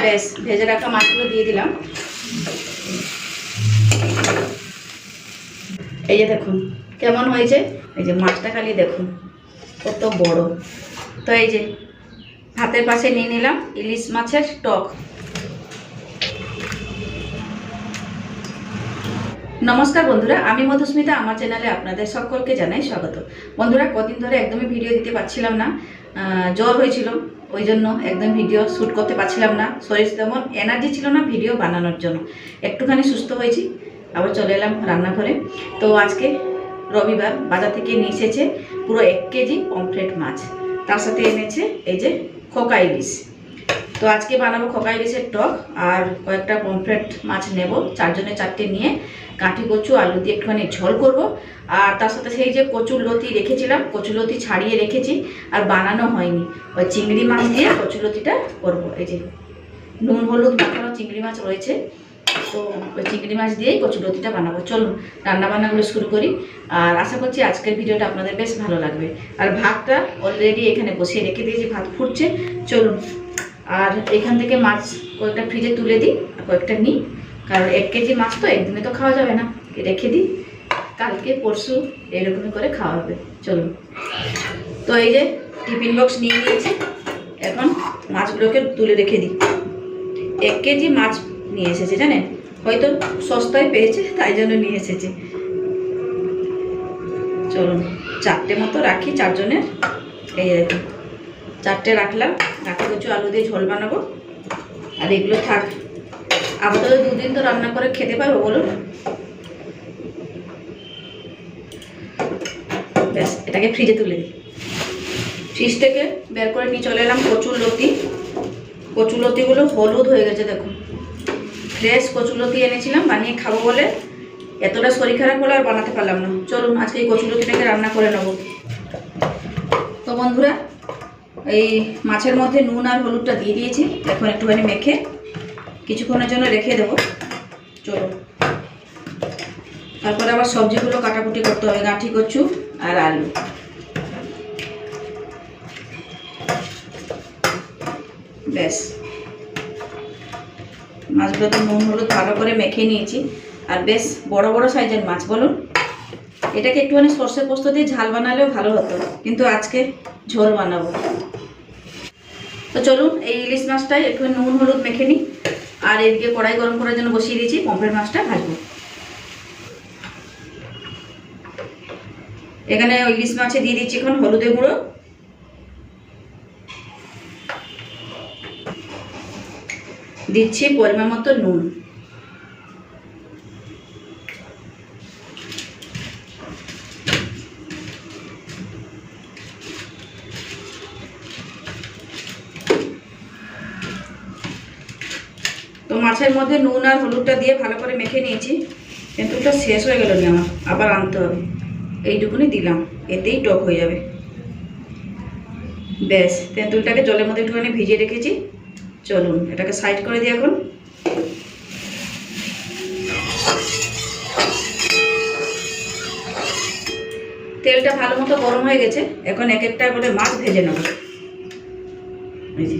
বেশ ভেজে রাখা মাছগুলো দিয়ে দিলাম। এই যে দেখুন কেমন হয়েছে, এই যে মাছটা খালি দেখুন কত বড়। তো এই যে ভাতের পাশে নিয়ে নিলাম ইলিশ মাছের টক। নমস্কার বন্ধুরা, আমি মধুস্মিতা, আমার চ্যানেলে আপনাদের সকলকে জানাই স্বাগত। বন্ধুরা, কদিন ধরে একদমই ভিডিও দিতে পারছিলাম না, জ্বর হয়েছিল, ওই জন্য একদম ভিডিও শ্যুট করতে পারছিলাম না। শরীর তেমন এনার্জি ছিল না ভিডিও বানানোর জন্য। একটুখানি সুস্থ হয়েছি, আবার চলে এলাম রান্নাঘরে। তো আজকে রবিবার, বাজার থেকে নিয়ে এসেছে পুরো 1 কেজি পমফ্রেট মাছ, তার সাথে এনেছে এই যে খোকা ইলিশ। তো আজকে বানাবো খোকা ইলিশের টক, আর কয়েকটা পমফ্রেট মাছ নেব, 4 জনের 4টে নিয়ে কাঠি কচু আলু দিয়ে একটুখানি ঝোল করব। আর তার সাথে সেই যে কচুর লতি রেখেছিলাম, কচুর লতি ছাড়িয়ে রেখেছি আর বানানো হয়নি, ওই চিংড়ি মাছ দিয়ে কচুর লতিটা করবো। এই যে নুন হলুদ মাখানো চিংড়ি মাছ রয়েছে, তো ওই চিংড়ি মাছ দিয়েই কচুর লতিটা বানাবো। চলুন রান্নাবান্নাগুলো শুরু করি, আর আশা করছি আজকের ভিডিওটা আপনাদের বেশ ভালো লাগবে। আর ভাতটা অলরেডি এখানে বসিয়ে রেখে দিয়েছি, ভাত ফুটছে। চলুন, আর এখান থেকে মাছ কয়েকটা ফ্রিজে তুলে দিই আর কয়েকটা নিই, কারণ 1 কেজি মাছ তো একদিনে তো খাওয়া যাবে না, রেখে দিই, কালকে পরশু এরকমই করে খাওয়া হবে। চলুন, তো এই যে টিফিন বক্স নিয়ে নিয়েছি, এখন মাছগুলোকে তুলে রেখে দিই। 1 কেজি মাছ নিয়ে এসেছে, জানেন, হয়তো সস্তায় পেয়েছে তাই জন্য নিয়ে এসেছে। চলুন 4টে মতো রাখি 4 জনের। এই দেখুন 4টে রাখলাম, কাঠি কচু আলু দিয়ে ঝোল বানাবো। আর এগুলো থাক, আপাতত 2 দিন তো রান্না করে খেতে পারবো, বলুন। ব্যাস, এটাকে ফ্রিজে তুলে দিই। ফ্রিজ থেকে বের করে নিয়ে চলে এলাম কচুর লতি। কচুর লতিগুলো হলুদ হয়ে গেছে, দেখুন। ফ্রেশ কচুর লতি এনেছিলাম বানিয়ে খাবো বলে, এতটা শরীর খারাপ হলে আর বানাতে পারলাম না। চলুন আজকে এই কচুর লতিটাকে রান্না করে নেব। তো বন্ধুরা, এই মাছের মধ্যে নুন আর হলুদটা দিয়ে দিয়েছি, এখন একটুখানি মেখে কিছুক্ষণের জন্য রেখে দেবো। চলুন, তারপরে আবার সবজিগুলো কাটাকুটি করতে হবে, গাঁঠি কচু আর আলু। ব্যাস, মাছগুলো তো নুন হলুদ ভালো করে মেখে নিয়েছি। আর বেশ বড় বড় সাইজের মাছ, বলুন। এটাকে একটুখানি সর্ষে পোস্ত দিয়ে ঝাল বানালেও ভালো হতো, কিন্তু আজকে ঝোল বানাবো। তো চলুন এই ইলিশ মাছটাই একটু নুন হলুদ মেখে নিই। আর এদিকে কড়াই গরম করার জন্য বসিয়ে দিয়েছি, পমফ্রেট মাছটা ভাজবো। এখানে ইলিশ মাছে দিয়ে দিচ্ছি এখন হলুদের গুঁড়ো, দিচ্ছি পরিমাণ মতো নুন, তো মাছের মধ্যে নুন আর হলুদটা দিয়ে ভালো করে মেখে নিয়েছি। তেঁতুলটা শেষ হয়ে গেল নি আমার, আবার আনতে হবে। এইটুকুনি দিলাম, এতেই টক হয়ে যাবে। ব্যাস, তেঁতুলটাকে জলের মধ্যে একটুখানি ভিজিয়ে রেখেছি। চলুন এটাকে সাইড করে দিই। এখন তেলটা ভালো মতো গরম হয়ে গেছে, এখন এক একটা করে মাছ ভেজে নেব। এই যে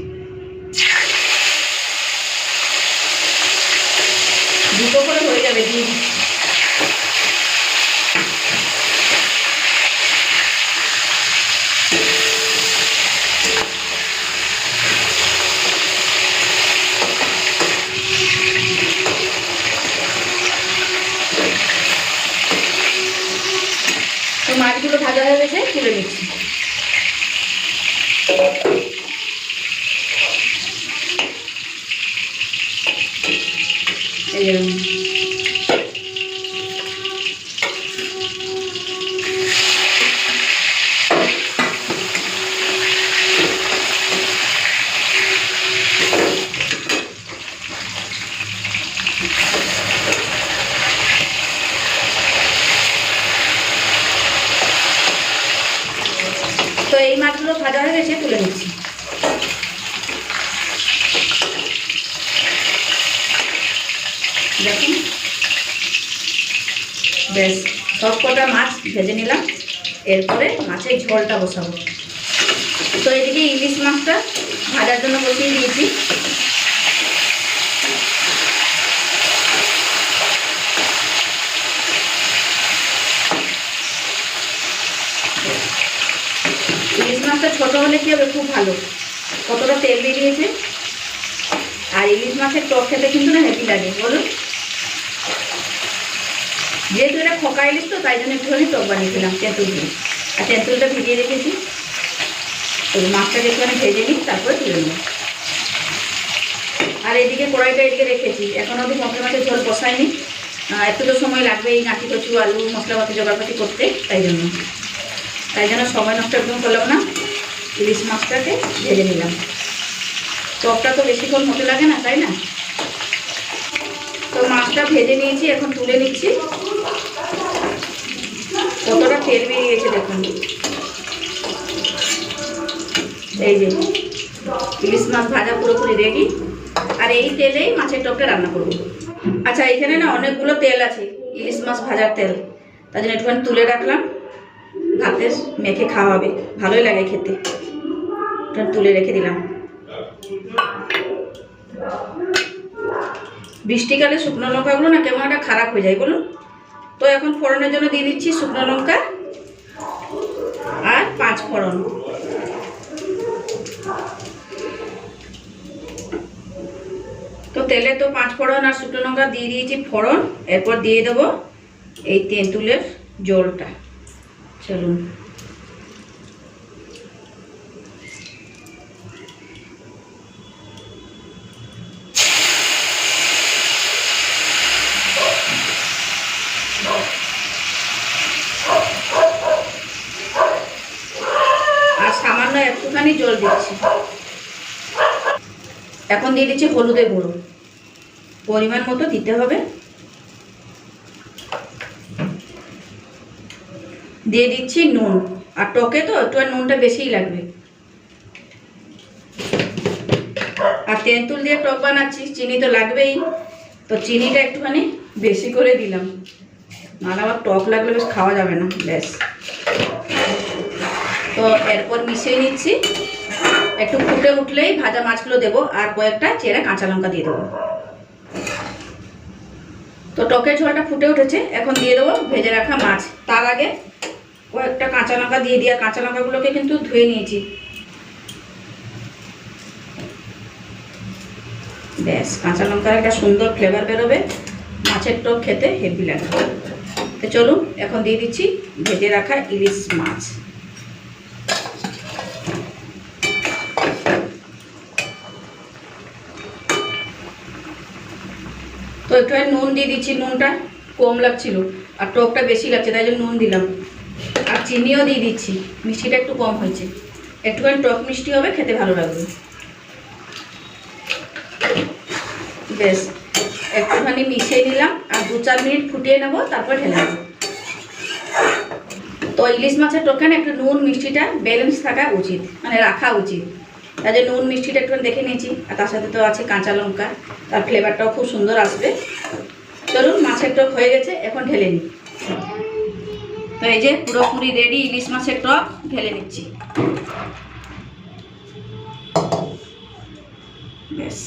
2টো করে হয়ে যাবে, দিয়ে দিচ্ছি। তো মাছগুলো ভাজা হয়ে গেছে, তুলে নিচ্ছি। এই তো এই মাছগুলো ভাজা হয়ে গেছে, তুলে নিচ্ছি। দেখুন, বেশ সব কটা মাছ ভেজে নিলাম, এরপরে মাছের ঝোলটা বসাবো। তো এদিকে ইলিশ মাছটা ভাজার জন্য বসিয়ে দিয়েছি। হলে কী হবে, খুব ভালো। কতটা তেল বেরিয়েছে। আর ইলিশ মাছের টক খেতে কিন্তু না হেভি লাগে, বলুন। যেহেতু এটা খোকা ইলিশ তো তাই জন্য একটুখানি টক বানিয়েছিলাম তেঁতুল দিয়ে। আর তেঁতুলটা ভিজিয়ে রেখেছি। তো মাছটাকে একটুখানি ভেজে নিই, তারপরে তুলে নিই। আর এদিকে কড়াইটা এদিকে রেখেছি, এখন অবধি মশলা মাছের ঝোল বসাইনি। একটু তো সময় লাগবে এই নাটি কচু আলু মশলাপাতি জোগাড়পাতি করতে, তাই জন্য সময় নষ্ট একদম করলাম না। ইলিশ মাছটাকে ভেজে নিলাম। টকটা তো বেশিক্ষণ হতে লাগে না, তাই না? তো মাছটা ভেজে নিয়েছি, এখন তুলে নিচ্ছি। কতটা তেল বেরিয়েছে দেখুন। এই যে ইলিশ মাছ ভাজা পুরোপুরি রেডি। আর এই তেলেই মাছের টকটা রান্না করব। আচ্ছা, এখানে না অনেকগুলো তেল আছে, ইলিশ মাছ ভাজার তেল। তার জন্য একটুখানি তুলে রাখলাম, ভাতে মেখে খাওয়া হবে, ভালোই লাগে খেতে। তুলে রেখে দিলাম। বৃষ্টিকালে শুকনো লঙ্কাগুলো না কেমন একটা খারাপ হয়ে যায়, বলুন। তো এখন ফোড়নের জন্য দিয়ে দিচ্ছি শুকনো লঙ্কা আর 5 ফোড়ন। তো তেলে তো 5 ফোড়ন আর শুকনো লঙ্কা দিয়ে দিয়েছি ফোড়ন। এরপর দিয়ে দেবো এই তেঁতুলের জলটা। চলুন। আর সামান্য একটুখানি জল দিচ্ছি। এখন দিয়ে দিচ্ছি হলুদের গুঁড়ো, পরিমাণ মতো দিতে হবে। দিয়ে দিচ্ছি নুন। আর টকে তো একটু নুনটা বেশিই লাগবে। আর তেঁতুল দিয়ে টক বানাচ্ছি, চিনি তো লাগবেই। তো চিনিটা একটুখানি বেশি করে দিলাম, নাহলে আবার টক লাগলে বেশ খাওয়া যাবে না। ব্যাস। তো এরপর মিশিয়ে নিচ্ছি। একটু ফুটে উঠলেই ভাজা মাছগুলো দেবো আর কয়েকটা চেরা কাঁচা লঙ্কা দিয়ে দেবো। তো টকের ঝোলটা ফুটে উঠেছে, এখন দিয়ে দেবো ভেজে রাখা মাছ। তার আগে কয়েকটা কাঁচা লঙ্কা দিয়ে দিই। আর কাঁচা লঙ্কাগুলোকে কিন্তু ধুয়ে নিয়েছি। ব্যাস, কাঁচা লঙ্কার একটা সুন্দর ফ্লেভার বেরোবে, মাছের টক খেতে হেভি লাগবে। তো চলুন, এখন দিয়ে দিচ্ছি ভেজে রাখা ইলিশ মাছ। তো একটু নুন দিয়ে দিচ্ছি, নুনটা কম লাগছিল আর টকটা বেশি লাগছে, তাই জন্য নুন দিলাম। আর চিনিও দিয়ে দিচ্ছি, মিষ্টিটা একটু কম হয়েছে। একটুখানি টক মিষ্টি হবে, খেতে ভালো লাগবে। বেশ, একটুখানি মিশিয়ে নিলাম আর 2-4 মিনিট ফুটিয়ে নেব, তারপর ঢেলে নেব। তো ইলিশ মাছের টকানে একটু নুন মিষ্টিটা ব্যালেন্স থাকা উচিত, মানে রাখা উচিত। তাই জন্য নুন মিষ্টিটা একটু দেখে নিয়েছি। আর তার সাথে তো আছে কাঁচা লঙ্কা, তার ফ্লেভারটাও খুব সুন্দর আসবে। চলুন, মাছের টক হয়ে গেছে, এখন ঢেলে নিই। তো এই যে পুরোপুরি রেডি ইলিশ মাছের টক, ঢেলে নিচ্ছি। বেশ,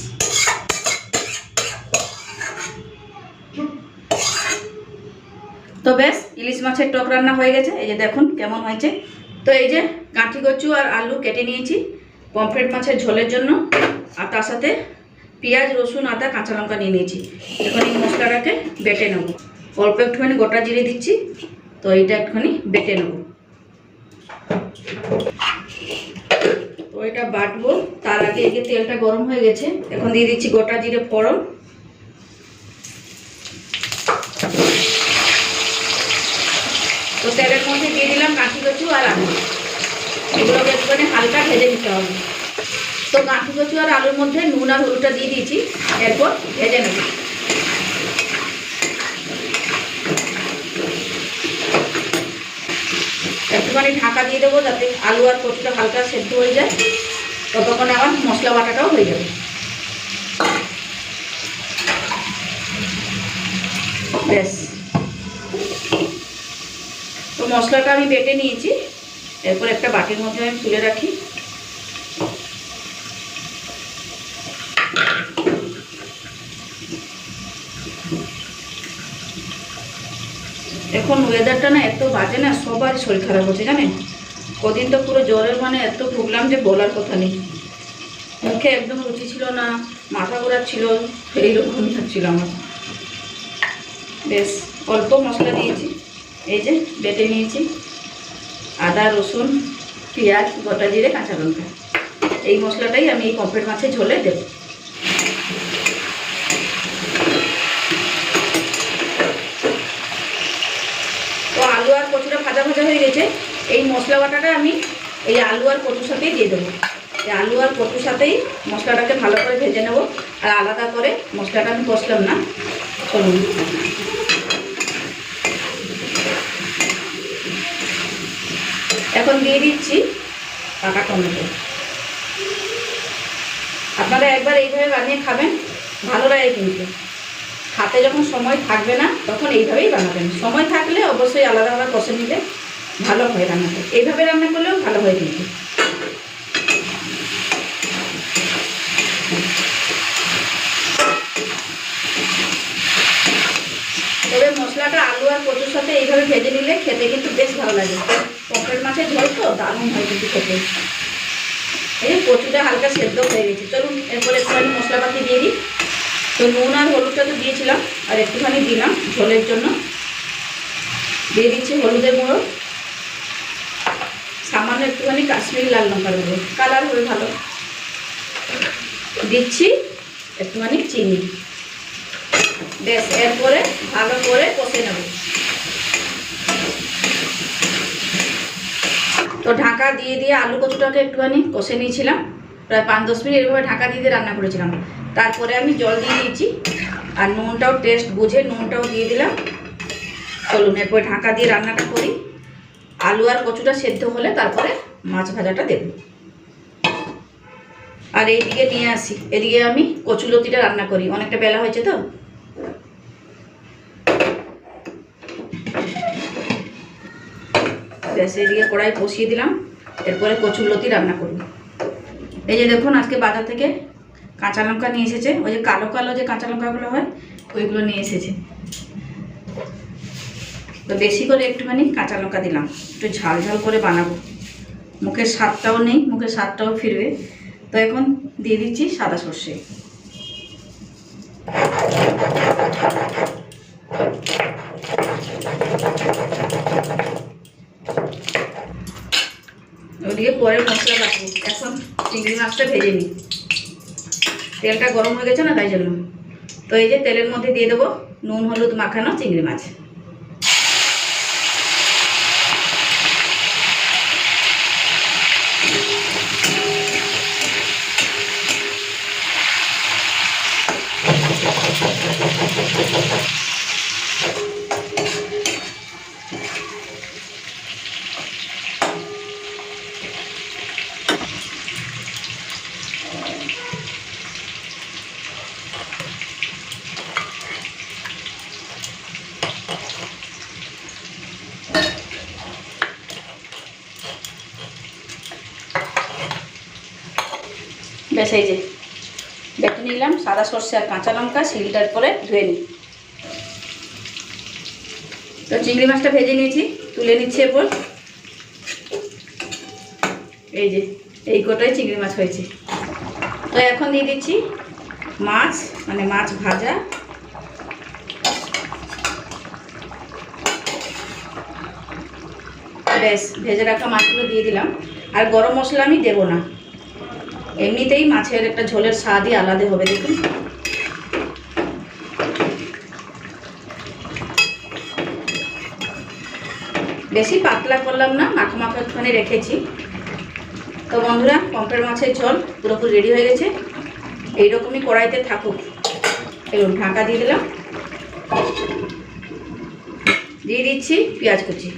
তো বেশ ইলিশ মাছের টক রান্না হয়ে গেছে। এই যে দেখুন কেমন হয়েছে। তো এই যে কাঠি কচু আর আলু কেটে নিয়েছি পমফ্রেট মাছের ঝোলের জন্য। আর তার সাথে পেঁয়াজ রসুন আদা কাঁচা লঙ্কা নিয়ে নিয়েছি। এখন এই মশলাটাকে বেটে নেব। অল্প একটুখানি গোটা জিরে দিচ্ছি। তো এইটা একটুখানি বেটে নেব। তো এটা বাটবো, তার আগে এই যে তেলটা গরম হয়ে গেছে, এখন দিয়ে দিচ্ছি গোটা জিরে ফোড়ন। তো তেলের মধ্যে দিয়ে দিলাম কাঠি কচু আর আলু। এগুলোকে একটুখানি হালকা ভেজে নিতে হবে। তো কাঠি কচু আর আলুর মধ্যে নুন আর হলুদটা দিয়ে দিয়েছি, এরপর ভেজে নেব। একটুখানি ঢাকা দিয়ে দেবো যাতে আলু আর কচুটা হালকা সেদ্ধ হয়ে যায়। ততক্ষণে আমার মশলা বাটাটাও হয়ে যাবে। ব্যাস, তো মশলাটা আমি বেটে নিয়েছি। এরপর একটা বাটির মধ্যে আমি তুলে রাখি। এখন ওয়েদারটা না এত বাজে না, সবারই শরীর খারাপ হচ্ছে জানেন। কদিন তো পুরো জ্বরের মানে এত ভুগলাম যে বলার কথা নেই। মুখে একদম রুচি ছিল না, মাথা ঘোরাচ্ছিল, এইরকমই হচ্ছিল আমার। বেশ অল্প মশলা দিয়েছি, এই যে বেটে নিয়েছি আদা, রসুন, পেঁয়াজ, গোটা জিরে, কাঁচা লঙ্কা। এই মশলাটাই আমি এই পমফ্রেট মাছের ঝোলে দেব। তো আলু আর কচুটা ভাজা ভাজা হয়ে গেছে। এই মশলা বাটাটা আমি এই আলু আর কচুর সাথেই দিয়ে দেবো। এই আলু আর কচুর সাথেই মশলাটাকে ভালো করে ভেজে নেব। আর আলাদা করে মশলাটা আমি কষলাম না। চলুন, এখন দিয়ে দিচ্ছি পাকা টমেটো। আপনারা একবার এইভাবে বানিয়ে খাবেন, ভালো লাগে কিন্তু। হাতে যখন সময় থাকবে না তখন এইভাবেই বানাবেন। সময় থাকলে অবশ্যই আলাদাভাবে কষে নিলে ভালো হয় রান্নাটা। এইভাবে রান্না করলেও ভালো হয় কিন্তু। তবে মশলাটা আলু আর কচুর সাথে এইভাবে ভেজে নিলে খেতে কিন্তু বেশ ভালো লাগে। পমফ্রেট মাছের ঝোল তো দারুণ হয় কিন্তু খেতে। এই কচুটা হালকা সেদ্ধ হয়ে গেছে। চলুন এরপরে একটুখানি মশলাপাতি দিয়ে দিই। তো নুন আর হলুদটা তো দিয়েছিলাম, আর একটুখানি দিলাম ঝোলের জন্য। দিয়ে দিচ্ছি হলুদের গুঁড়ো, সামান্য একটুখানি কাশ্মীরি লাল লঙ্কার গুঁড়ো, কালার হবে ভালো। দিচ্ছি একটুখানি চিনি। বেশ, এরপরে ভালো করে কষে নেব। তো ঢাকা দিয়ে দিয়ে আলু কচুটাকে একটুখানি কষে নিয়েছিলাম, প্রায় 5-10 মিনিট এভাবে ঢাকা দিয়ে দিয়ে রান্না করেছিলাম। তারপরে আমি জল দিয়ে দিয়েছি, আর নুনটাও টেস্ট বুঝে নুনটাও দিয়ে দিলাম। চলুন এরপরে ঢাকা দিয়ে রান্নাটা করি। আলু আর কচুটা সেদ্ধ হলে তারপরে মাছ ভাজাটা দেব। আর এইদিকে নিয়ে আসি, এদিকে আমি কচুলতিটা রান্না করি। অনেকটা বেলা হয়েছে তো। ব্যাস, এইদিকে কড়াই বসিয়ে দিলাম। এরপরে কচুলতি রান্না করব। এই যে দেখুন, আজকে বাজার থেকে কাঁচা লঙ্কা নিয়ে এসেছে। ওই যে কালো কালো যে কাঁচা লঙ্কাগুলো হয় ওইগুলো নিয়ে এসেছে। তো বেশি করে একটুখানি কাঁচা লঙ্কা দিলাম, একটু ঝাল ঝাল করে বানাবো। মুখের স্বাদটাও নেই, মুখের স্বাদটাও ফিরবে। তো এখন দিয়ে দিচ্ছি সাদা সর্ষে। ওদিকে পরে মশলা কাটবো, এখন চিংড়ি মাছটা ভেজে নিই। তেলটা গরম হয়ে গেছে না, তাই জন্য। তো এই যে তেলের মধ্যে দিয়ে দেবো নুন হলুদ মাখানো চিংড়ি মাছ। বেশ, এই যে বেটে নিলাম সাদা সর্ষে আর কাঁচা লঙ্কা, শিলটার পরে ধুয়ে নিই। তো চিংড়ি মাছটা ভেজে নিয়েছি, তুলে নিচ্ছি। এরপর এই যে এই গোটাই চিংড়ি মাছ হয়েছে। তো এখন দিয়ে দিচ্ছি মাছ, মানে মাছ ভাজা। বেশ, ভেজে রাখা মাছগুলো দিয়ে দিলাম। আর গরম মশলা আমি দেবো না, এমনিতেই মাছের একটা ঝোলের স্বাদই আলাদা হবে। দেখুন, বেশি পাতলা করলাম না, মাখো মাখো একটুখানি রেখেছি। তো বন্ধুরা, পমফ্রেট মাছের ঝোল পুরোপুরি রেডি হয়ে গেছে। এইরকমই কড়াইতে থাকুক। এরকম ঢাকা দিয়ে দিলাম। দিয়ে দিচ্ছি পেঁয়াজ কুচি।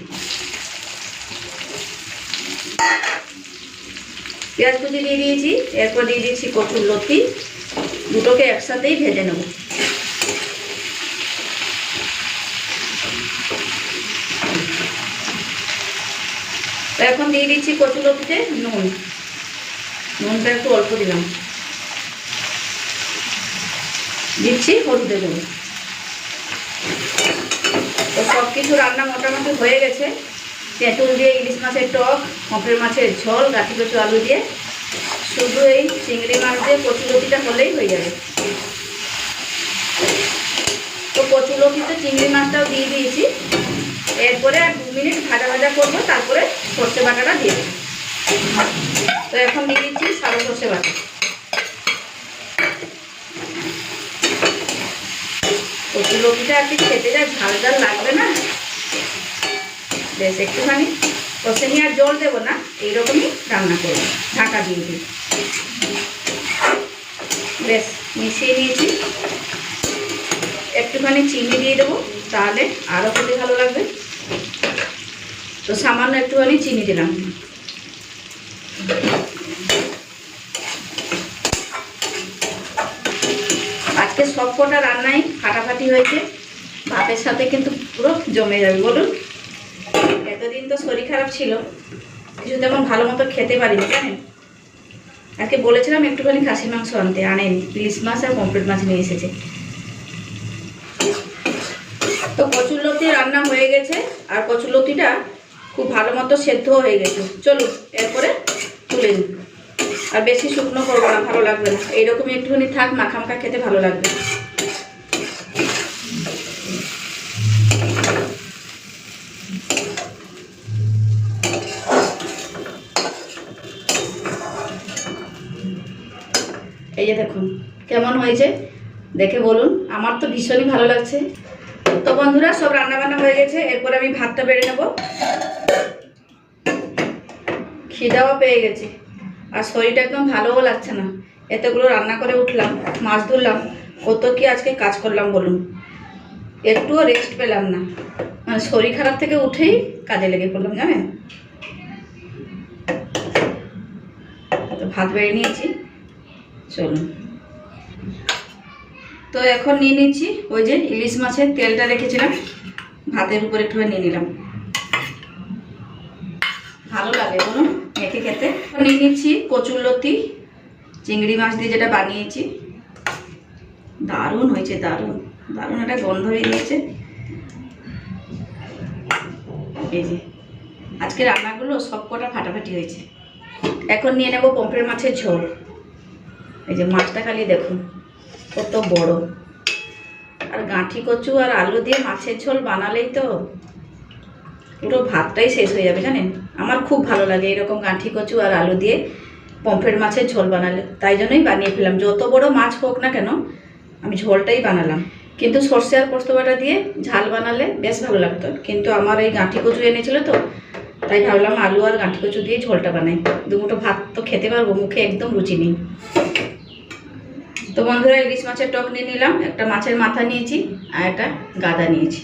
পেঁয়াজ কুচি দিয়ে দিয়েছি। এরপর দিয়ে দিচ্ছি কচুর লতি। দুটোকে একসাথেই ভেজে নেব। এখন দিয়ে দিচ্ছি কচুর লতিতে নুন। নুনটা একটু অল্প দিলাম। দিচ্ছি হলুদের গুঁড়ো। তো সব কিছু রান্না মোটামুটি হয়ে গেছে। তেঁতুল দিয়ে ইলিশ মাছের টক, পমফ্রেট মাছের ঝোল, গাঠি কচু আলু দিয়ে, শুধু এই চিংড়ি মাছ দিয়ে কচুলতিটা হলেই হয়ে যাবে। তো কচুলতিতে চিংড়ি মাছটাও দিয়ে দিয়েছি। এরপরে আর 2 মিনিট ভাজা ভাজা করবো, তারপরে সর্ষে বাটাটা দিয়ে দেবো। তো এখন দিয়ে দিচ্ছি সাদা সর্ষে বাটা। কচুলতিটা আর কি খেতে যায়, ঝাল ঝাল লাগবে না, বেশ একটুখানি কষে নিয়ে আর জল দেবো না, এইরকমই রান্না করবো, ঢাকা দিয়ে দিই। বেশ মিশিয়ে নিয়েছি। একটুখানি চিনি দিয়ে দেবো, তাহলে আরও খেতে ভালো লাগবে। তো সামান্য একটুখানি চিনি দিলাম। আজকে সব কটা রান্নাই ফাটাফাটি হয়েছে, ভাতের সাথে কিন্তু পুরো জমে যাবে। বলুন, এতদিন তো শরীর খারাপ ছিল, কিছু তেমন ভালো মতো খেতে পারিনি, জানেন। আজকে বলেছিলাম একটুখানি খাসির মাংস আনতে, আনেনি। ইলিশ মাছ আর পমফ্রেট মাছ নিয়ে এসেছে। তো কচুরলতি রান্না হয়ে গেছে, আর কচুরলতিটা খুব ভালো মতো সেদ্ধ হয়ে গেছে। চলুন এরপরে তুলে নিই। আর বেশি শুকনো করবো না, ভালো লাগবে না, এইরকমই একটুখানি থাক, মাখা মাখা খেতে ভালো লাগবে। এই যে দেখুন কেমন হয়েছে, দেখে বলুন। আমার তো ভীষণই ভালো লাগছে। তো বন্ধুরা, সব রান্না বান্না হয়ে গেছে, এরপর আমি ভাতটা বেড়ে নেব। খিদাও পেয়ে গেছে, আর শরীরটা একদম ভালোও লাগছে না। এতগুলো রান্না করে উঠলাম, মাছ ধরলাম, কত কি আজকে কাজ করলাম বলুন, একটুও রেস্ট পেলাম না। মানে শরীর খারাপ থেকে উঠেই কাজে লেগে পড়লাম, জানেন। তো ভাত বেড়ে নিয়েছি, চলুন। তো এখন নিয়ে নিচ্ছি ওই যে ইলিশ মাছের তেলটা রেখেছিলাম, ভাতের উপরে একটু নিয়ে নিলাম, ভালো লাগে বলুন মেখে খেতে। নিয়ে নিচ্ছি কচুরলতি চিংড়ি মাছ দিয়ে যেটা বানিয়েছি, দারুণ হয়েছে, দারুণ দারুণ একটা গন্ধ বেরিয়েছে। এই যে আজকে রান্নাগুলো সব কটা ফাটাফাটি হয়েছে। এখন নিয়ে নেব পমফ্রেট মাছের ঝোল। এই যে মাছটা খালি দেখুন কত বড়, আর গাঁঠি কচু আর আলু দিয়ে মাছের ঝোল বানালেই তো পুরো ভাতটাই শেষ হয়ে যাবে, জানেন। আমার খুব ভালো লাগে এরকম গাঁঠি কচু আর আলু দিয়ে পমফ্রেট মাছের ঝোল বানালে, তাই জন্যই বানিয়ে ফেললাম। যত বড় মাছ হোক না কেন, আমি ঝোলটাই বানালাম। কিন্তু সর্ষে আর পোস্ত বাটা দিয়ে ঝাল বানালে বেশ ভালো লাগতো, কিন্তু আমার এই গাঁঠি কচু এনেছিল তো, তাই ভাবলাম আলু আর গাঁঠি কচু দিয়ে ঝোলটা বানাই। 2 মুঠো ভাত তো খেতে পারবো, মুখে একদম রুচি নেই। তো বন্ধুরা, ইলিশ মাছের টক নিয়ে নিলাম, একটা মাছের মাথা নিয়েছি আর একটা গাদা নিয়েছি।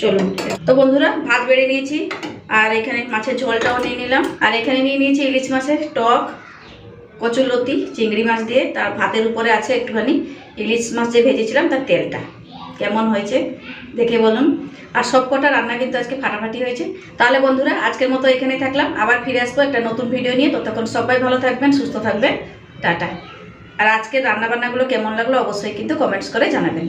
চলুন। তো বন্ধুরা, ভাত বেড়ে নিয়েছি, আর এখানে মাছের ঝোলটাও নিয়ে নিলাম, আর এখানে নিয়ে নিয়েছি ইলিশ মাছের টক, কচুরলতি চিংড়ি মাছ দিয়ে। তার ভাতের উপরে আছে একটুখানি ইলিশ মাছ যে ভেজেছিলাম তার তেলটা। কেমন হয়েছে দেখে বলুন। আর সব কটা রান্না কিন্তু আজকে ফাটাফাটি হয়েছে। তাহলে বন্ধুরা, আজকের মতো এখানেই থাকলাম, আবার ফিরে আসবো একটা নতুন ভিডিও নিয়ে। ততক্ষণ সবাই ভালো থাকবেন, সুস্থ থাকবেন, টাটা। আর আজকের রান্নাবান্নাগুলো কেমন লাগলো অবশ্যই কিন্তু কমেন্টস করে জানাবেন।